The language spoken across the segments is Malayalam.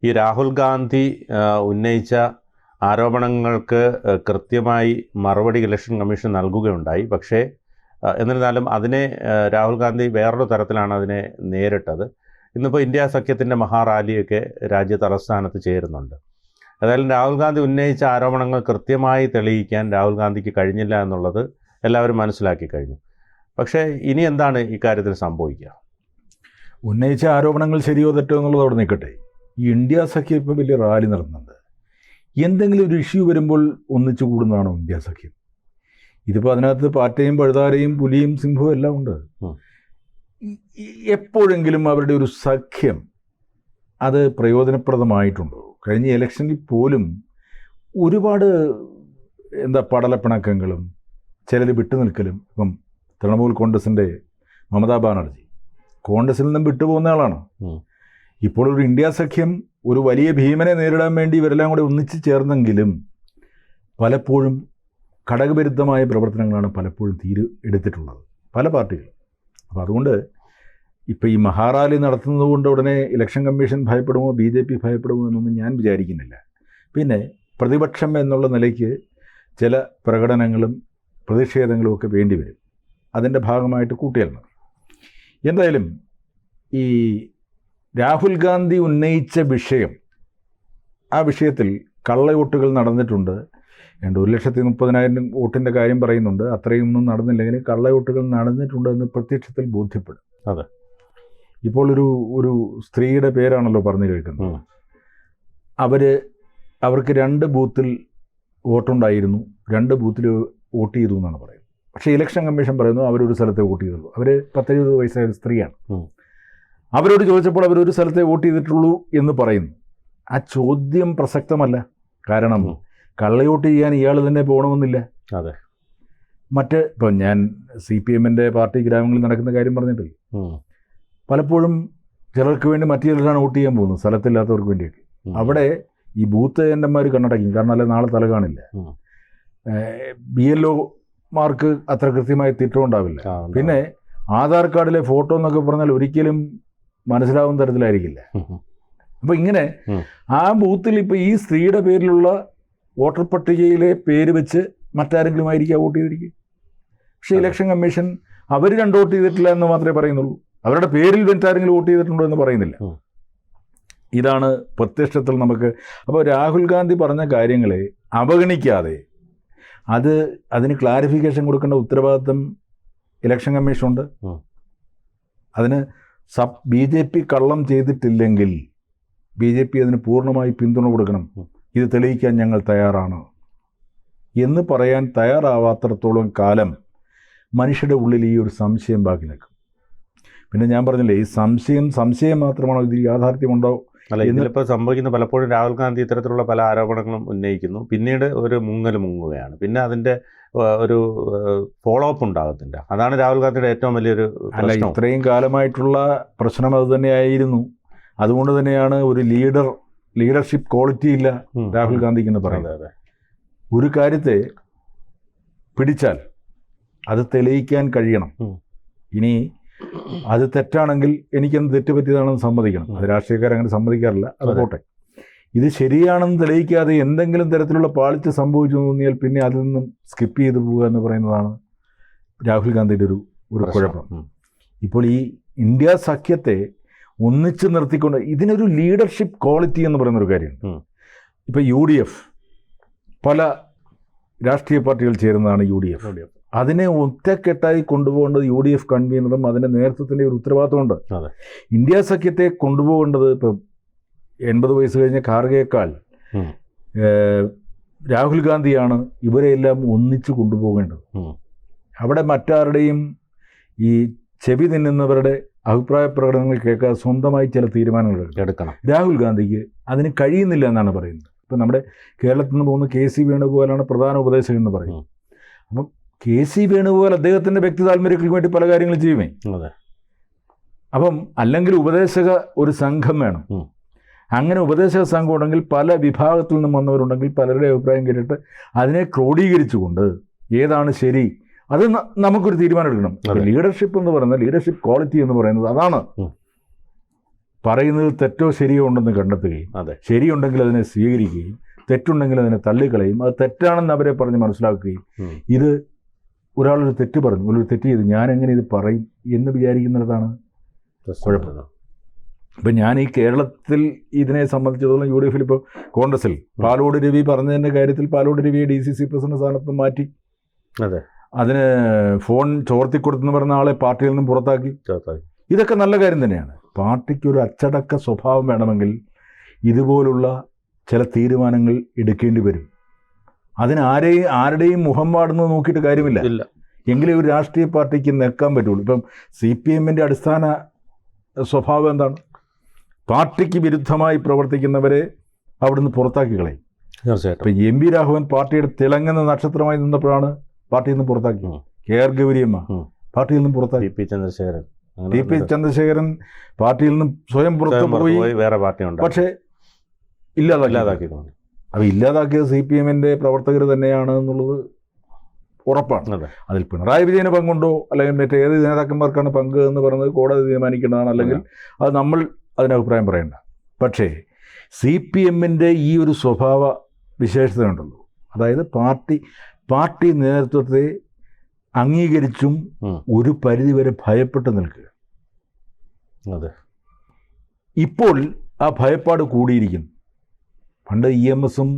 ഈ രാഹുൽ ഗാന്ധി ഉന്നയിച്ച ആരോപണങ്ങൾക്ക് കൃത്യമായി മറുപടി ഇലക്ഷൻ കമ്മീഷൻ നൽകുകയുണ്ടായി. പക്ഷേ എന്നിരുന്നാലും അതിനെ രാഹുൽ ഗാന്ധി വേറൊരു തരത്തിലാണ് അതിനെ നേരിട്ടത്. ഇന്നിപ്പോൾ ഇന്ത്യ സഖ്യത്തിൻ്റെ മഹാറാലിയൊക്കെ രാജ്യ തലസ്ഥാനത്ത് ചേരുന്നുണ്ട്. ഏതായാലും രാഹുൽ ഗാന്ധി ഉന്നയിച്ച ആരോപണങ്ങൾ കൃത്യമായി തെളിയിക്കാൻ രാഹുൽ ഗാന്ധിക്ക് കഴിഞ്ഞില്ല എന്നുള്ളത് എല്ലാവരും മനസ്സിലാക്കി കഴിഞ്ഞു. പക്ഷേ ഇനി എന്താണ് ഇക്കാര്യത്തിൽ സംഭവിക്കുക? ഉന്നയിച്ച ആരോപണങ്ങൾ ശരിയോ തെറ്റോ എന്നുള്ളത് അവിടെ നിൽക്കട്ടെ. ഈ ഇന്ത്യ സഖ്യം ഇപ്പോൾ വലിയ റാലി നടത്തുന്നുണ്ട്. എന്തെങ്കിലും ഒരു ഇഷ്യൂ വരുമ്പോൾ ഒന്നിച്ചു കൂടുന്നതാണോ ഇന്ത്യ സഖ്യം? ഇതിപ്പോൾ അതിനകത്ത് പാറ്റയും പഴുതാരയും പുലിയും സിംഹവും എല്ലാം ഉണ്ട്. എപ്പോഴെങ്കിലും അവരുടെ ഒരു സഖ്യം അത് പ്രയോജനപ്രദമായിട്ടുണ്ടോ? കഴിഞ്ഞ ഇലക്ഷനിൽ പോലും ഒരുപാട് പടലപ്പിണക്കങ്ങളും ചിലർ വിട്ടുനിൽക്കലും. ഇപ്പം തൃണമൂൽ കോൺഗ്രസിൻ്റെ മമതാ ബാനർജി കോൺഗ്രസിൽ നിന്നും വിട്ടുപോകുന്ന ആളാണ്. ഇപ്പോൾ ഒരു ഇന്ത്യ സഖ്യം ഒരു വലിയ ഭീമനെ നേരിടാൻ വേണ്ടി ഇവരെല്ലാം കൂടെ ഒന്നിച്ചു ചേർന്നെങ്കിലും പലപ്പോഴും ഘടകവിരുദ്ധമായ പ്രവർത്തനങ്ങളാണ് പലപ്പോഴും എടുത്തിട്ടുള്ളത് പല പാർട്ടികളും. അപ്പോൾ അതുകൊണ്ട് ഇപ്പോൾ ഈ മഹാറാലി നടത്തുന്നത് കൊണ്ട് ഉടനെ ഇലക്ഷൻ കമ്മീഷൻ ഭയപ്പെടുമോ, BJP ഭയപ്പെടുമോ എന്നൊന്നും ഞാൻ വിചാരിക്കുന്നില്ല. പിന്നെ പ്രതിപക്ഷം എന്നുള്ള നിലയ്ക്ക് ചില പ്രകടനങ്ങളും പ്രതിഷേധങ്ങളും ഒക്കെ വേണ്ടി വരും. അതിൻ്റെ ഭാഗമായിട്ട് കൂട്ടിയാൽ മതി. എന്തായാലും ഈ രാഹുൽ ഗാന്ധി ഉന്നയിച്ച വിഷയം, ആ വിഷയത്തിൽ കള്ളവോട്ടുകൾ നടന്നിട്ടുണ്ട്. 1,30,000 വോട്ടിൻ്റെ കാര്യം പറയുന്നുണ്ട്. അത്രയൊന്നും നടന്നില്ലെങ്കിൽ കള്ളവോട്ടുകൾ നടന്നിട്ടുണ്ട് എന്ന് പ്രത്യക്ഷത്തിൽ ബോധ്യപ്പെടും. അതെ, ഇപ്പോൾ ഒരു സ്ത്രീയുടെ പേരാണല്ലോ പറഞ്ഞു കേൾക്കുന്നത്. അവർക്ക് 2 ബൂത്തിൽ വോട്ടുണ്ടായിരുന്നു, 2 ബൂത്തിൽ വോട്ട് ചെയ്തു എന്നാണ് പറയുന്നത്. പക്ഷേ ഇലക്ഷൻ കമ്മീഷൻ പറയുന്നു അവരൊരു സ്ഥലത്തെ വോട്ട് ചെയ്തുള്ളൂ. അവർ 10-20 വയസ്സായ ഒരു സ്ത്രീയാണ്. അവരോട് ചോദിച്ചപ്പോൾ അവരൊരു സ്ഥലത്തെ വോട്ട് ചെയ്തിട്ടുള്ളൂ എന്ന് പറയുന്നു. ആ ചോദ്യം പ്രസക്തമല്ല. കാരണം കള്ളവോട്ട് ചെയ്യാൻ ഇയാൾ തന്നെ പോകണമെന്നില്ല. അതെ, ഇപ്പം ഞാൻ CPM-ൻ്റെ പാർട്ടി ഗ്രാമങ്ങളിൽ നടക്കുന്ന കാര്യം പറഞ്ഞിട്ടില്ല. പലപ്പോഴും ചിലർക്ക് വേണ്ടി മറ്റു ചിലരാണ് വോട്ട് ചെയ്യാൻ പോകുന്നത്, സ്ഥലത്തില്ലാത്തവർക്ക് വേണ്ടിയൊക്കെ. അവിടെ ഈ ബൂത്ത് ഏജന്റുമാർ കണ്ണടയ്ക്കും. കാരണം അല്ലെ നാളെ തല കാണില്ല. BLO-മാർക്ക് അത്ര കൃത്യമായി തിട്ടമുണ്ടാവില്ല. പിന്നെ ആധാർ കാർഡിലെ ഫോട്ടോ എന്നൊക്കെ പറഞ്ഞാൽ ഒരിക്കലും മനസ്സിലാവുന്ന തരത്തിലായിരിക്കില്ല. അപ്പോൾ ഇങ്ങനെ ആ ബൂത്തിൽ ഇപ്പോൾ ഈ സ്ത്രീയുടെ പേരിലുള്ള വോട്ടർ പട്ടികയിലെ പേര് വെച്ച് മറ്റാരെങ്കിലും ആയിരിക്കും വോട്ട് ചെയ്തിരിക്കുക. പക്ഷേ ഇലക്ഷൻ കമ്മീഷൻ അവർ 2 വോട്ട് ചെയ്തിട്ടില്ല എന്ന് മാത്രമേ പറയുന്നുള്ളൂ. അവരുടെ പേരിൽ മറ്റാരെങ്കിലും വോട്ട് ചെയ്തിട്ടുണ്ടോ എന്ന് പറയുന്നില്ല. ഇതാണ് പ്രത്യക്ഷത്തിൽ നമുക്ക്. അപ്പോൾ രാഹുൽ ഗാന്ധി പറഞ്ഞ കാര്യങ്ങളെ അവഗണിക്കാതെ അതിന് ക്ലാരിഫിക്കേഷൻ കൊടുക്കേണ്ട ഉത്തരവാദിത്വം ഇലക്ഷൻ കമ്മീഷനുണ്ട്. അതിന് BJP കള്ളം ചെയ്തിട്ടില്ലെങ്കിൽ BJP അതിന് പൂർണ്ണമായി പിന്തുണ കൊടുക്കണം. ഇത് തെളിയിക്കാൻ ഞങ്ങൾ തയ്യാറാണ് എന്ന് പറയാൻ തയ്യാറാവാത്രത്തോളം കാലം മനുഷ്യരുടെ ഉള്ളിൽ ഈ ഒരു സംശയം ബാക്കി നിൽക്കും. പിന്നെ ഞാൻ പറഞ്ഞില്ലേ, ഈ സംശയം മാത്രമാണോ, ഇതിൽ യാഥാർത്ഥ്യമുണ്ടോ? അല്ല, ഇതിലിപ്പോൾ സംഭവിക്കുന്ന പലപ്പോഴും രാഹുൽ ഗാന്ധി ഇത്തരത്തിലുള്ള പല ആരോപണങ്ങളും ഉന്നയിക്കുന്നു, പിന്നീട് ഒരു മുങ്ങുകയാണ്, പിന്നെ അതിൻ്റെ ഒരു ഫോളോ അപ്പ് ഉണ്ടാകത്തില്ല. അതാണ് രാഹുൽ ഗാന്ധിയുടെ ഏറ്റവും വലിയൊരു പ്രശ്നം. ഇത്രയും കാലമായിട്ടുള്ള പ്രശ്നം അത് തന്നെയായിരുന്നു. അതുകൊണ്ട് തന്നെയാണ് ഒരു ലീഡർഷിപ്പ് ക്വാളിറ്റി ഇല്ല രാഹുൽ ഗാന്ധിക്ക് എന്ന് പറയുന്നത്. ഒരു കാര്യത്തെ പിടിച്ചാൽ അത് തെളിയിക്കാൻ കഴിയണം. ഇനി അത് തെറ്റാണെങ്കിൽ എനിക്കെന്ത് തെറ്റ് പറ്റിയതാണെന്ന് സമ്മതിക്കണം. അത് രാഷ്ട്രീയക്കാരങ്ങനെ സമ്മതിക്കാറില്ല. അത് പോട്ടെ. ഇത് ശരിയാണെന്ന് തെളിയിക്കാതെ എന്തെങ്കിലും തരത്തിലുള്ള പാളിച്ച സംഭവിച്ചു തോന്നിയാൽ പിന്നെ അതിൽ നിന്നും സ്കിപ്പ് ചെയ്തു പോവുക എന്ന് പറയുന്നതാണ് രാഹുൽ ഗാന്ധിയുടെ ഒരു കുഴപ്പം. ഇപ്പോൾ ഈ ഇന്ത്യ സഖ്യത്തെ ഒന്നിച്ച് നിർത്തിക്കൊണ്ട് ഇതിനൊരു ലീഡർഷിപ്പ് ക്വാളിറ്റി എന്ന് പറയുന്നൊരു കാര്യമുണ്ട്. ഇപ്പോൾ UDF പല രാഷ്ട്രീയ പാർട്ടികൾ ചേരുന്നതാണ് UDF. അതിനെ ഒറ്റക്കെട്ടായി കൊണ്ടുപോകേണ്ടത് UDF കൺവീനറും അതിൻ്റെ നേതൃത്വത്തിൻ്റെ ഒരു ഉത്തരവാദിത്വമുണ്ട്. ഇന്ത്യ സഖ്യത്തെ കൊണ്ടുപോകേണ്ടത് ഇപ്പം 80 വയസ്സ് കഴിഞ്ഞ ഖാർഗെയേക്കാൾ രാഹുൽ ഗാന്ധിയാണ് ഇവരെയെല്ലാം ഒന്നിച്ചു കൊണ്ടുപോകേണ്ടത്. അവിടെ മറ്റാരുടെയും ഈ ചെവി തിന്നുന്നവരുടെ അഭിപ്രായ പ്രകടനങ്ങൾ കേൾക്കാതെ സ്വന്തമായി ചില തീരുമാനങ്ങൾ എടുക്കണം. രാഹുൽ ഗാന്ധിക്ക് അതിന് കഴിയുന്നില്ല എന്നാണ് പറയുന്നത്. ഇപ്പം നമ്മുടെ കേരളത്തിൽ നിന്ന് പോകുന്ന KC വേണുഗോപാലാണ് പ്രധാന ഉപദേശകൻ എന്ന് പറയുന്നത്. അപ്പം KC വേണുഗോപാൽ അദ്ദേഹത്തിൻ്റെ വ്യക്തി താല്പര്യങ്ങൾക്ക് വേണ്ടി പല കാര്യങ്ങളും ചെയ്യുമേ. അപ്പം അല്ലെങ്കിൽ ഉപദേശക ഒരു സംഘം വേണം. അങ്ങനെ ഉപദേശക സംഘം ഉണ്ടെങ്കിൽ പല വിഭാഗത്തിൽ നിന്നും വന്നവരുണ്ടെങ്കിൽ പലരുടെ അഭിപ്രായം കേട്ടിട്ട് അതിനെ ക്രോഡീകരിച്ചുകൊണ്ട് ഏതാണ് ശരി അത് നമുക്കൊരു തീരുമാനം എടുക്കണം. ലീഡർഷിപ്പ് എന്ന് പറയുന്നത്, ലീഡർഷിപ്പ് ക്വാളിറ്റി എന്ന് പറയുന്നത് അതാണ്. പറയുന്നത് തെറ്റോ ശരിയോ ഉണ്ടെന്ന് കണ്ടെത്തുകയും അതെ. ശരിയുണ്ടെങ്കിൽ അതിനെ സ്വീകരിക്കുകയും തെറ്റുണ്ടെങ്കിൽ അതിനെ തള്ളിക്കളയും, അത് തെറ്റാണെന്ന് അവരെ പറഞ്ഞ് മനസ്സിലാക്കുകയും ഇത് ഒരാളൊരു തെറ്റ് പറഞ്ഞു, ഒരു തെറ്റ് ചെയ്തു, ഞാൻ എങ്ങനെ ഇത് പറയും എന്ന് വിചാരിക്കുന്നിടത്താണ് കുഴപ്പം. ഇപ്പം ഞാൻ ഈ കേരളത്തിൽ ഇതിനെ സംബന്ധിച്ചിടത്തോളം യു ഡി എഫിൽ ഇപ്പോൾ കോൺഗ്രസിൽ പാലോട് രവി പറഞ്ഞതിൻ്റെ കാര്യത്തിൽ പാലോട് രവിയെ DCC പ്രസിഡന്റ് സ്ഥാനത്ത് മാറ്റി, അതെ, അതിന് ഫോൺ ചോർത്തിക്കൊടുത്തെന്ന് പറഞ്ഞ ആളെ പാർട്ടിയിൽ നിന്നും പുറത്താക്കി. ഇതൊക്കെ നല്ല കാര്യം തന്നെയാണ്. പാർട്ടിക്കൊരു അച്ചടക്ക സ്വഭാവം വേണമെങ്കിൽ ഇതുപോലുള്ള ചില തീരുമാനങ്ങൾ എടുക്കേണ്ടി വരും. അതിന് ആരുടെയും മുഖം വാടുന്നത് നോക്കിയിട്ട് കാര്യമില്ല. എങ്കിലേ ഒരു രാഷ്ട്രീയ പാർട്ടിക്ക് നിൽക്കാൻ പറ്റുള്ളൂ. ഇപ്പം CPM-ൻ്റെ അടിസ്ഥാന സ്വഭാവം എന്താണ്? പാർട്ടിക്ക് വിരുദ്ധമായി പ്രവർത്തിക്കുന്നവരെ അവിടുന്ന് പുറത്താക്കി കളയും. തീർച്ചയായിട്ടും. ഇപ്പം MV രാഘവൻ പാർട്ടിയുടെ തിളങ്ങുന്ന നക്ഷത്രമായി നിന്നപ്പോഴാണ് പാർട്ടിയിൽ നിന്ന് പുറത്താക്കി. KR ഗൗരിയമ്മ പാർട്ടിയിൽ നിന്നും പുറത്താക്കി. TP ചന്ദ്രശേഖരൻ പാർട്ടിയിൽ നിന്നും സ്വയം പുറത്തു പോയി, വേറെ പാർട്ടി ഉണ്ട്, പക്ഷേ ഇല്ലാതാക്കി. അപ്പോൾ ഇല്ലാതാക്കിയത് CPM-ൻ്റെ പ്രവർത്തകർ തന്നെയാണ് എന്നുള്ളത് ഉറപ്പാണ്. അതിൽ പിണറായി വിജയന് പങ്കുണ്ടോ അല്ലെങ്കിൽ മറ്റേത് നേതാക്കന്മാർക്കാണ് പങ്ക് എന്ന് പറയുന്നത് കോടതി തീരുമാനിക്കേണ്ടതാണ്, അല്ലെങ്കിൽ അത് നമ്മൾ അതിന് അഭിപ്രായം പറയേണ്ട. പക്ഷേ CPM-ൻ്റെ ഈ ഒരു സ്വഭാവ വിശേഷത ഉണ്ടല്ലോ, അതായത് പാർട്ടി നേതൃത്വത്തെ അംഗീകരിച്ചും ഒരു പരിധിവരെ ഭയപ്പെട്ട് നിൽക്കുക. ഇപ്പോൾ ആ ഭയപ്പാട് കൂടിയിരിക്കുന്നു. പണ്ട് EMS-ഉം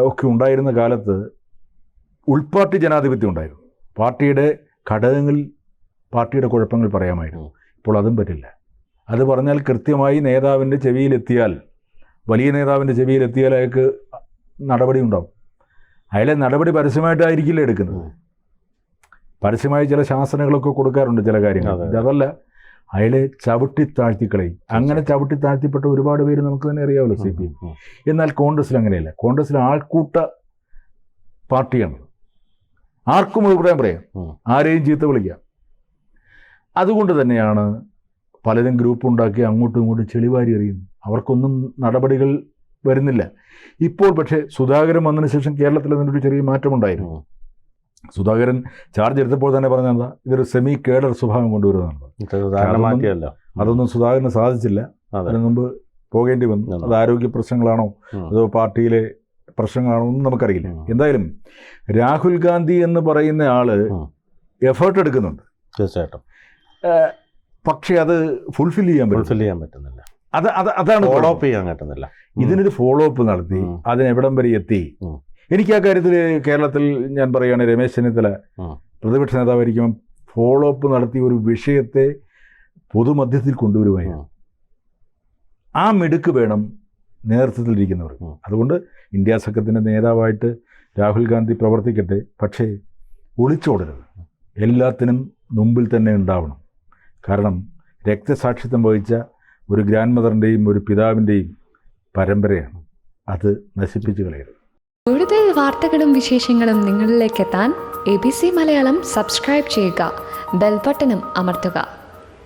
ഒക്കെ ഉണ്ടായിരുന്ന കാലത്ത് ഉൾപാർട്ടി ജനാധിപത്യം ഉണ്ടായിരുന്നു. പാർട്ടിയുടെ ഘടകങ്ങളിൽ പാർട്ടിയുടെ കുഴപ്പങ്ങൾ പറയാമായിരുന്നു. ഇപ്പോൾ അതും പറ്റില്ല. അത് പറഞ്ഞാൽ കൃത്യമായി നേതാവിൻ്റെ ചെവിയിലെത്തിയാൽ, വലിയ നേതാവിൻ്റെ ചെവിയിലെത്തിയാൽ അയാൾക്ക് നടപടി ഉണ്ടാവും. അയാളെ നടപടി പരസ്യമായിട്ടായിരിക്കില്ല എടുക്കുന്നത്. പരസ്യമായി ചില ശാസനകളൊക്കെ കൊടുക്കാറുണ്ട് ചില കാര്യങ്ങൾ. അതല്ല, അയാളെ ചവിട്ടി താഴ്ത്തിക്കളയും. അങ്ങനെ ചവിട്ടി താഴ്ത്തിപ്പെട്ട ഒരുപാട് പേര് നമുക്ക് തന്നെ അറിയാമല്ലോ CPM. എന്നാൽ കോൺഗ്രസ്സിൽ അങ്ങനെയല്ല. കോൺഗ്രസ്സിൽ ആൾക്കൂട്ട പാർട്ടിയാണ്. ആർക്കും അഭിപ്രായം പറയാം, ആരെയും ചീത്ത വിളിക്കാം. അതുകൊണ്ട് തന്നെയാണ് പലരും ഗ്രൂപ്പ് ഉണ്ടാക്കി അങ്ങോട്ടും ഇങ്ങോട്ടും ചെളിവാരി എറിയുന്നു. അവർക്കൊന്നും നടപടികൾ വരുന്നില്ല. ഇപ്പോൾ പക്ഷേ സുധാകരൻ വന്നതിന് ശേഷം കേരളത്തിൽ അതിനൊരു ചെറിയ മാറ്റമുണ്ടായിരുന്നു. സുധാകരൻ ചാർജ് എടുത്തപ്പോൾ തന്നെ പറഞ്ഞാൽ ഇതൊരു സെമി കേഡർ സ്വഭാവം കൊണ്ടുവരുന്നതാണ്. അതൊന്നും സുധാകരന് സാധിച്ചില്ല. അതിന് മുമ്പ് പോകേണ്ടി വന്നു. അത് ആരോഗ്യ പ്രശ്നങ്ങളാണോ അതോ പാർട്ടിയിലെ പ്രശ്നങ്ങളാണോ ഒന്നും നമുക്കറിയില്ല. എന്തായാലും രാഹുൽ ഗാന്ധി എന്ന് പറയുന്ന ആള് എഫേർട്ട് എടുക്കുന്നുണ്ട് തീർച്ചയായിട്ടും. പക്ഷെ അത് ഫുൾഫിൽ ചെയ്യാൻ പറ്റുന്നില്ല. അതാണ് ഫോളോ അപ്പ് ചെയ്യാൻ പറ്റുന്നില്ല. ഇതിനൊരു ഫോളോ അപ്പ് നടത്തി അതിനെവിടം വരെ എത്തി. എനിക്ക് ആ കാര്യത്തിൽ കേരളത്തിൽ ഞാൻ പറയുകയാണെങ്കിൽ രമേശ് ചെന്നിത്തല പ്രതിപക്ഷ നേതാവായിരിക്കും ഫോളോ അപ്പ് നടത്തിയ ഒരു വിഷയത്തെ പൊതുമധ്യത്തിൽ കൊണ്ടുവരുമായിരുന്നു. ആ മിടുക്ക് വേണം നേതൃത്വത്തിലിരിക്കുന്നവർ. അതുകൊണ്ട് ഇന്ത്യ സഖ്യത്തിൻ്റെ നേതാവായിട്ട് രാഹുൽ ഗാന്ധി പ്രവർത്തിക്കട്ടെ, പക്ഷേ ഒളിച്ചോടരുത്. എല്ലാത്തിനും മുമ്പിൽ തന്നെ ഉണ്ടാവണം. കാരണം രക്തസാക്ഷിത്വം വഹിച്ച ഒരു ഗ്രാൻഡ് മദറിൻ്റെയും ഒരു പിതാവിൻ്റെയും പരമ്പരയാണ്. അത് നശിപ്പിച്ചു കളയരുത്. കൂടുതൽ വാർത്തകളും വിശേഷങ്ങളും നിങ്ങളിലേക്ക് എത്താൻ ABC മലയാളം സബ്സ്ക്രൈബ് ചെയ്യുക, ബെൽ ബട്ടണും അമർത്തുക.